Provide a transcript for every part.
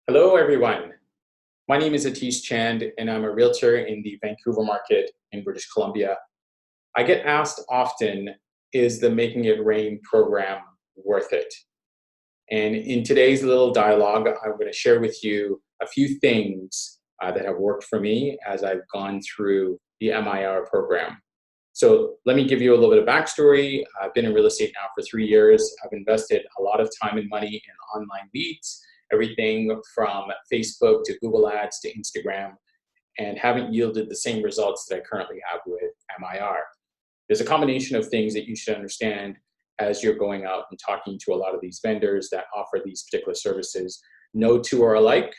Hello, everyone. My name is Ateesh Chand, and I'm a realtor in the Vancouver market in British Columbia. I get asked often, is the Making It Rain program worth it? And in today's little dialogue, I'm going to share with you a few things that have worked for me as I've gone through the MIR program. So let me give you a little bit of backstory. I've been in real estate now for 3 years. I've invested a lot of time and money in online leads, everything from Facebook to Google Ads to Instagram, and haven't yielded the same results that I currently have with MIR. There's a combination of things that you should understand as you're going out and talking to a lot of these vendors that offer these particular services. No two are alike,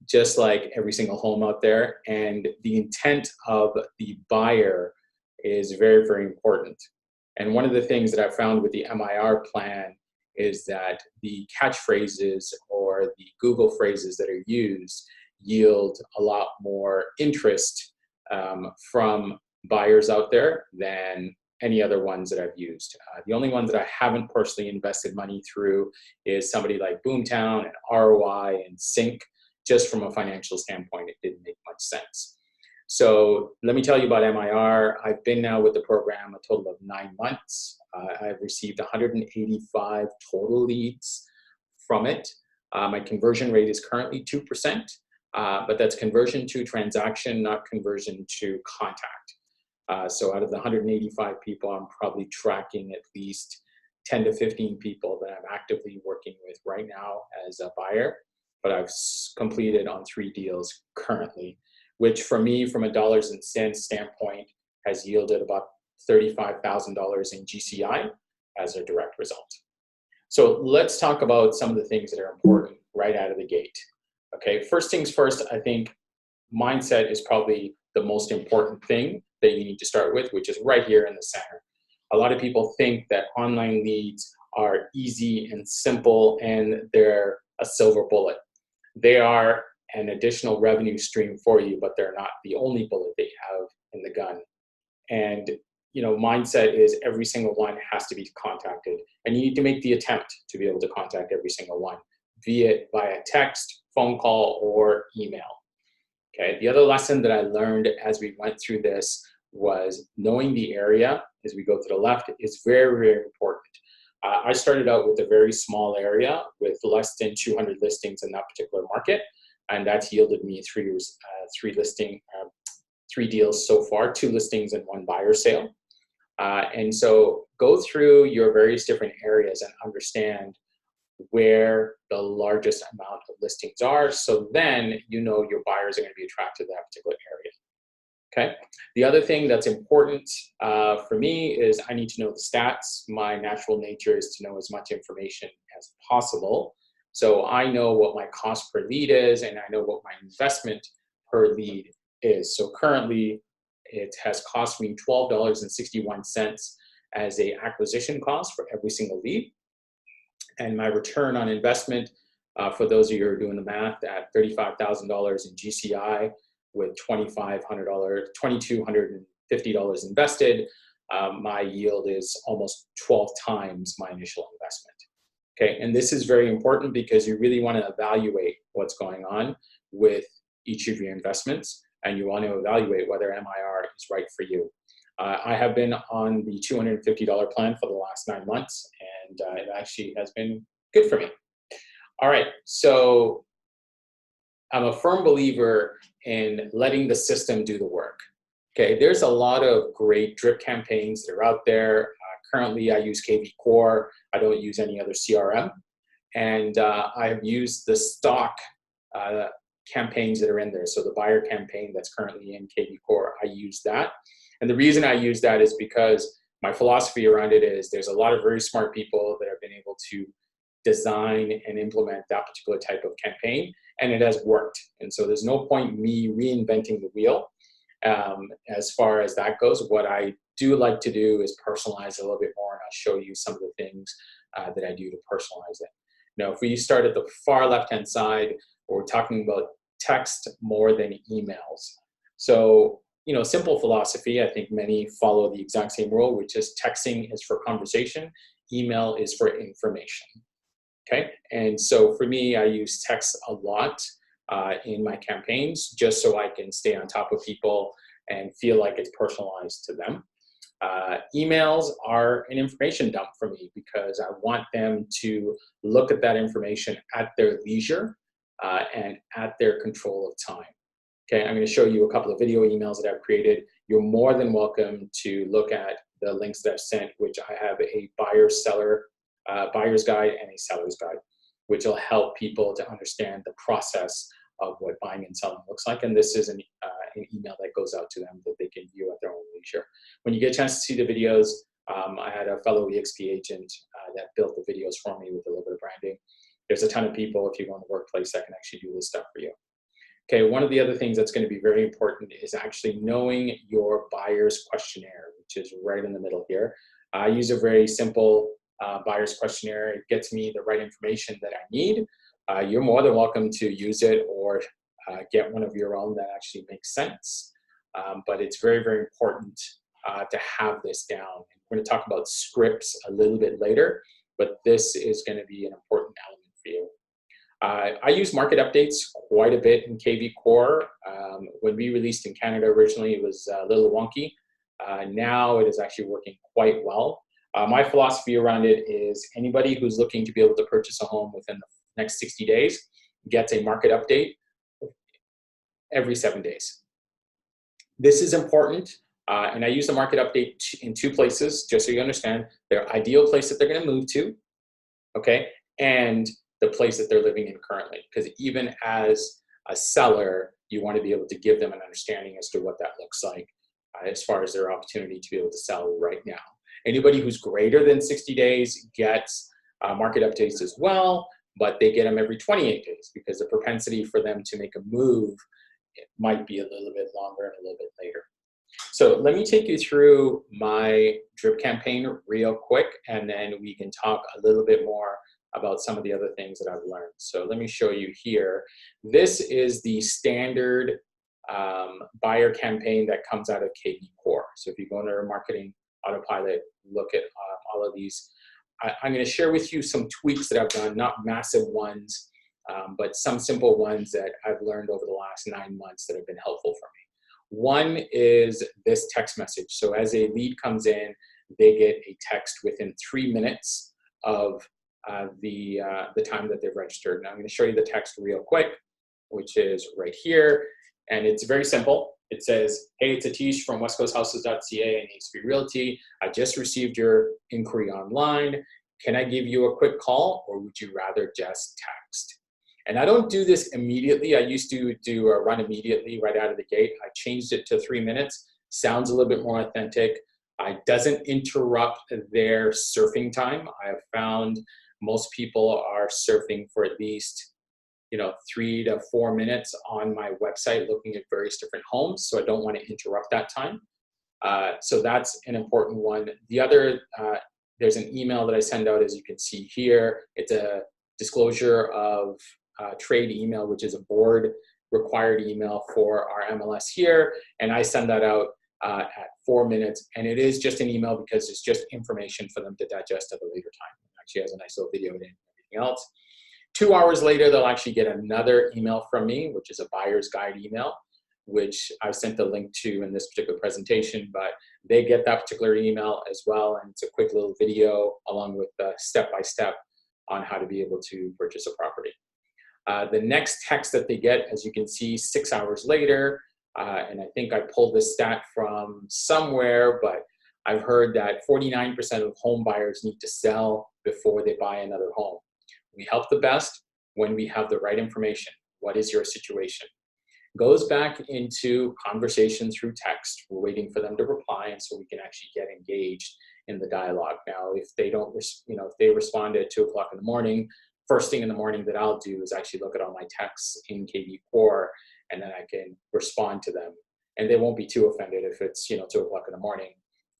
just like every single home out there. And the intent of the buyer is very, very important. And one of the things that I found with the MIR plan is that the catchphrases or the Google phrases that are used yield a lot more interest from buyers out there than any other ones that I've used. The only ones that I haven't personally invested money through is somebody like Boomtown and ROI and Sync. Just from a financial standpoint, it didn't make much sense. So let me tell you about MIR. I've been now with the program a total of 9 months. I've received 185 total leads from it. My conversion rate is currently 2%, but that's conversion to transaction, not conversion to contact. So out of the 185 people, I'm probably tracking at least 10 to 15 people that I'm actively working with right now as a buyer, but I've completed on 3 deals currently, which for me, from a dollars and cents standpoint, has yielded about $35,000 in GCI as a direct result. So let's talk about some of the things that are important right out of the gate. Okay, first things first, I think mindset is probably the most important thing that you need to start with, which is right here in the center. A lot of people think that online leads are easy and simple and they're a silver bullet. They are an additional revenue stream for you, but they're not the only bullet that you have in the gun. And mindset is every single one has to be contacted, and you need to make the attempt to be able to contact every single one, be it via text, phone call, or email. Okay. The other lesson that I learned as we went through this was knowing the area as we go to the left is very, very important. I started out with a very small area with less than 200 listings in that particular market. And that's yielded me three deals so far, 2 listings and 1 buyer sale. And so go through your various different areas and understand where the largest amount of listings are. So then your buyers are going to be attracted to that particular area. Okay. The other thing that's important for me is I need to know the stats. My natural nature is to know as much information as possible. So I know what my cost per lead is, and I know what my investment per lead is. So currently, it has cost me $12.61 as an acquisition cost for every single lead. And my return on investment, for those of you who are doing the math, at $35,000 in GCI with $2,250 invested, my yield is almost 12 times my initial investment. Okay, and this is very important because you really want to evaluate what's going on with each of your investments, and you want to evaluate whether MIR is right for you. I have been on the $250 plan for the last 9 months, and it actually has been good for me. All right, so I'm a firm believer in letting the system do the work. Okay, there's a lot of great drip campaigns that are out there. Currently, I use KV Core. I don't use any other CRM. And I have used the stock campaigns that are in there. So the buyer campaign that's currently in KV Core, I use that. And the reason I use that is because my philosophy around it is there's a lot of very smart people that have been able to design and implement that particular type of campaign, and it has worked. And so there's no point me reinventing the wheel. As far as that goes, what I do like to do is personalize a little bit more, and I'll show you some of the things that I do to personalize it. Now, if we start at the far left-hand side, we're talking about text more than emails. So, simple philosophy, I think many follow the exact same rule, which is texting is for conversation, email is for information. Okay, and so for me, I use text a lot in my campaigns just so I can stay on top of people and feel like it's personalized to them. Emails are an information dump for me because I want them to look at that information at their leisure and at their control of time. Okay, I'm going to show you a couple of video emails that I've created. You're more than welcome to look at the links that I've sent, which I have a buyer's guide and a seller's guide, which will help people to understand the process of what buying and selling looks like. And this is an email that goes out to them that they can view at their own leisure. When you get a chance to see the videos, I had a fellow eXp agent that built the videos for me with a little bit of branding. There's a ton of people, if you go in the workplace, that can actually do this stuff for you. Okay, one of the other things that's going to be very important is actually knowing your buyer's questionnaire, which is right in the middle here. I use a very simple buyer's questionnaire. It gets me the right information that I need. You're more than welcome to use it or get one of your own that actually makes sense. But it's very, very important to have this down. We're going to talk about scripts a little bit later, but this is going to be an important element for you. I use market updates quite a bit in KV Core. When we released in Canada originally, it was a little wonky. Now it is actually working quite well. My philosophy around it is anybody who's looking to be able to purchase a home within the next 60 days gets a market update every 7 days. This is important, and I use the market update in two places, just so you understand. Their ideal place that they're going to move to, okay, and the place that they're living in currently. Because even as a seller, you want to be able to give them an understanding as to what that looks like as far as their opportunity to be able to sell right now. Anybody who's greater than 60 days gets market updates as well, but they get them every 28 days because the propensity for them to make a move might be a little bit longer and a little bit later. So let me take you through my drip campaign real quick, and then we can talk a little bit more about some of the other things that I've learned. So let me show you here. This is the standard buyer campaign that comes out of KV Core. So if you go into Marketing Autopilot, look at all of these. I'm going to share with you some tweaks that I've done, not massive ones, but some simple ones that I've learned over the last 9 months that have been helpful for me. One is this text message. So as a lead comes in, they get a text within 3 minutes of the time that they've registered. Now I'm going to show you the text real quick, which is right here. And it's very simple. It says, hey, it's Ateesh from westcoasthouses.ca and eXp Realty. I just received your inquiry online. Can I give you a quick call, or would you rather just text? And I don't do this immediately. I used to do a run immediately right out of the gate. I changed it to 3 minutes. Sounds a little bit more authentic. It doesn't interrupt their surfing time. I have found most people are surfing for at least 3 to 4 minutes on my website looking at various different homes. So I don't want to interrupt that time. So that's an important one. The other, there's an email that I send out, as you can see here. It's a disclosure of trade email, which is a board required email for our MLS here. And I send that out at 4 minutes. And it is just an email because it's just information for them to digest at a later time. It actually has a nice little video in it and everything else. 2 hours later, they'll actually get another email from me, which is a buyer's guide email, which I sent the link to in this particular presentation, but they get that particular email as well. And it's a quick little video along with the step-by-step on how to be able to purchase a property. The next text that they get, as you can see, 6 hours later, and I think I pulled this stat from somewhere, but I've heard that 49% of home buyers need to sell before they buy another home. We help the best when we have the right information. What is your situation? Goes back into conversation through text. We're waiting for them to reply, and so we can actually get engaged in the dialogue. Now, if they don't, if they respond at 2 o'clock in the morning, first thing in the morning that I'll do is actually look at all my texts in KV Core, and then I can respond to them. And they won't be too offended if it's 2 o'clock in the morning.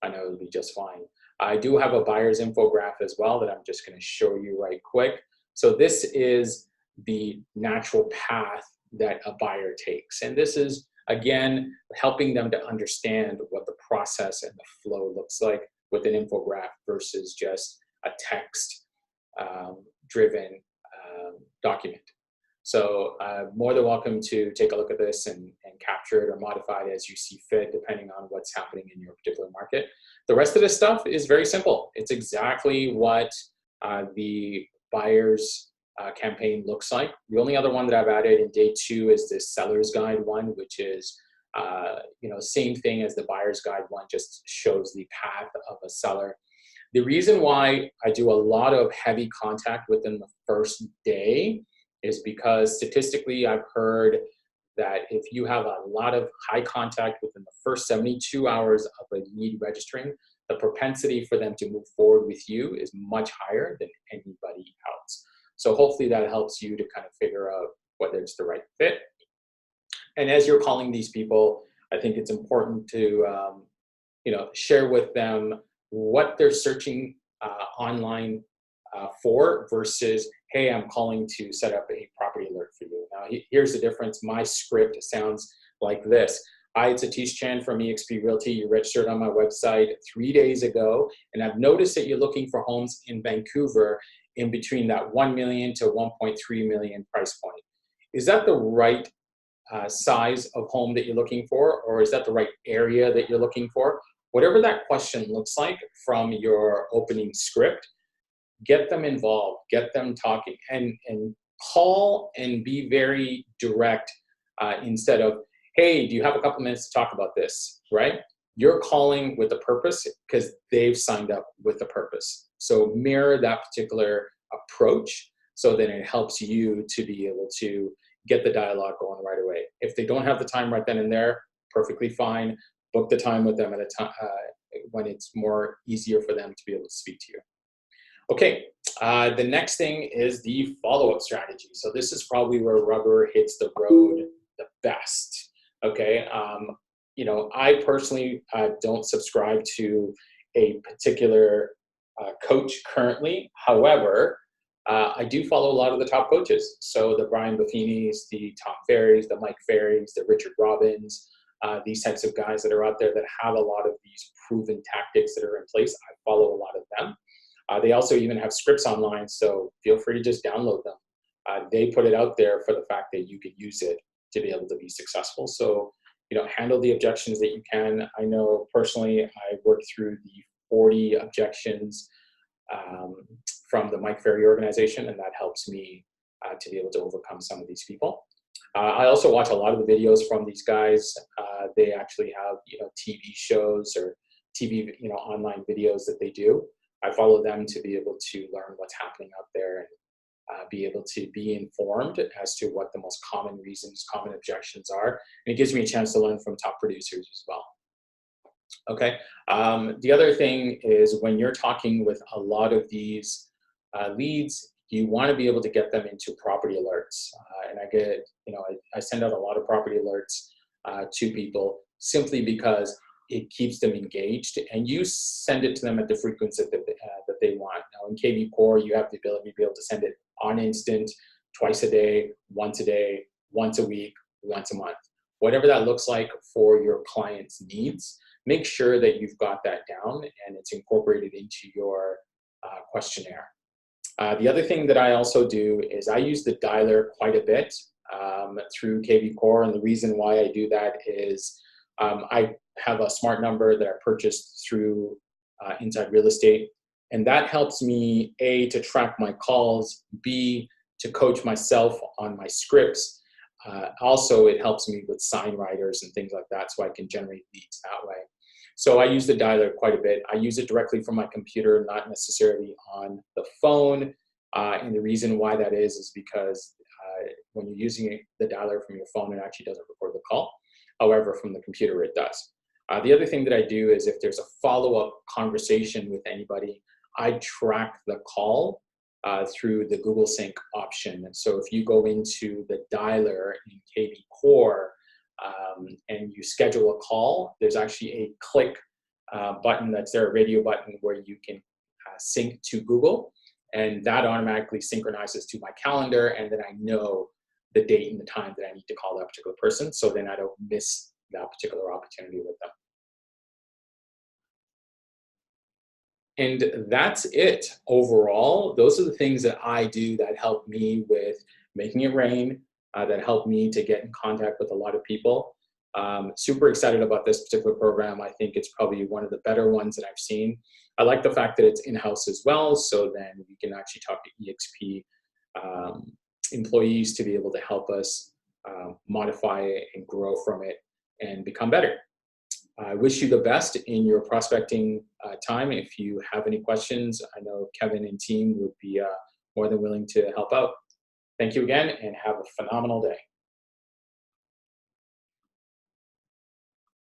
I know it'll be just fine. I do have a buyer's infographic as well that I'm just going to show you right quick. So this is the natural path that a buyer takes. And this is, again, helping them to understand what the process and the flow looks like with an infographic versus just a text driven document. So more than welcome to take a look at this and capture it or modify it as you see fit, depending on what's happening in your particular market. The rest of this stuff is very simple. It's exactly what the buyer's campaign looks like. The only other one that I've added in day 2 is this seller's guide one, which is same thing as the buyer's guide one, just shows the path of a seller. The reason why I do a lot of heavy contact within the first day is because statistically I've heard that if you have a lot of high contact within the first 72 hours of a lead registering, the propensity for them to move forward with you is much higher than anybody else. So hopefully that helps you to kind of figure out whether it's the right fit. And as you're calling these people, I think it's important to share with them what they're searching online for versus, hey, I'm calling to set up a property alert for you. Now, here's the difference. My script sounds like this. Hi, it's Ateesh Chan from eXp Realty. You registered on my website 3 days ago, and I've noticed that you're looking for homes in Vancouver in between that 1 million to 1.3 million price point. Is that the right size of home that you're looking for, or is that the right area that you're looking for? Whatever that question looks like from your opening script, get them involved, get them talking, and call and be very direct instead of, hey, do you have a couple minutes to talk about this, right? You're calling with a purpose because they've signed up with a purpose. So mirror that particular approach so that it helps you to be able to get the dialogue going right away. If they don't have the time right then and there, perfectly fine. Book the time with them at a time when it's more easier for them to be able to speak to you. Okay, the next thing is the follow-up strategy. So this is probably where rubber hits the road the best. Okay, I personally don't subscribe to a particular coach currently. However, I do follow a lot of the top coaches. So the Brian Buffinis, the Tom Ferrys, the Mike Ferrys, the Richard Robbins, these types of guys that are out there that have a lot of these proven tactics that are in place. I follow a lot of them. They also even have scripts online, so feel free to just download them. They put it out there for the fact that you could use it to be able to be successful. So, handle the objections that you can. I know personally, I worked through the 40 objections from the Mike Ferry organization, and that helps me to be able to overcome some of these people. I also watch a lot of the videos from these guys. They actually have, TV shows or TV, online videos that they do. I follow them to be able to learn what's happening out there and be able to be informed as to what the most common reasons, common objections are. And it gives me a chance to learn from top producers as well. Okay. The other thing is when you're talking with a lot of these leads, you want to be able to get them into property alerts. And I get, I send out a lot of property alerts to people simply because it keeps them engaged, and you send it to them at the frequency that they want. Now in KV Core, you have the ability to be able to send it on instant, twice a day, once a week, once a month. Whatever that looks like for your client's needs, make sure that you've got that down and it's incorporated into your questionnaire. The other thing that I also do is I use the dialer quite a bit through KV Core, and the reason why I do that is I have a smart number that I purchased through Inside Real Estate, and that helps me, A, to track my calls, B, to coach myself on my scripts. Also, it helps me with sign writers and things like that, so I can generate leads that way. So I use the dialer quite a bit. I use it directly from my computer, not necessarily on the phone. And the reason why that is because when you're using the dialer from your phone, it actually doesn't record the call. However, from the computer, it does. The other thing that I do is if there's a follow-up conversation with anybody, I track the call through the Google Sync option. And so if you go into the dialer in KV Core and you schedule a call, there's actually a click button that's there, a radio button where you can sync to Google, and that automatically synchronizes to my calendar, and then I know the date and the time that I need to call that particular person, so then I don't miss that particular opportunity with them. And that's it. Overall, those are the things that I do that help me with making it rain, that help me to get in contact with a lot of people. Super excited about this particular program. I think it's probably one of the better ones that I've seen. I like the fact that it's in-house as well, so then we can actually talk to eXp um, employees to be able to help us modify it and grow from it and become better. I wish you the best in your prospecting time. If you have any questions, I know Kevin and team would be more than willing to help out. Thank you again and have a phenomenal day.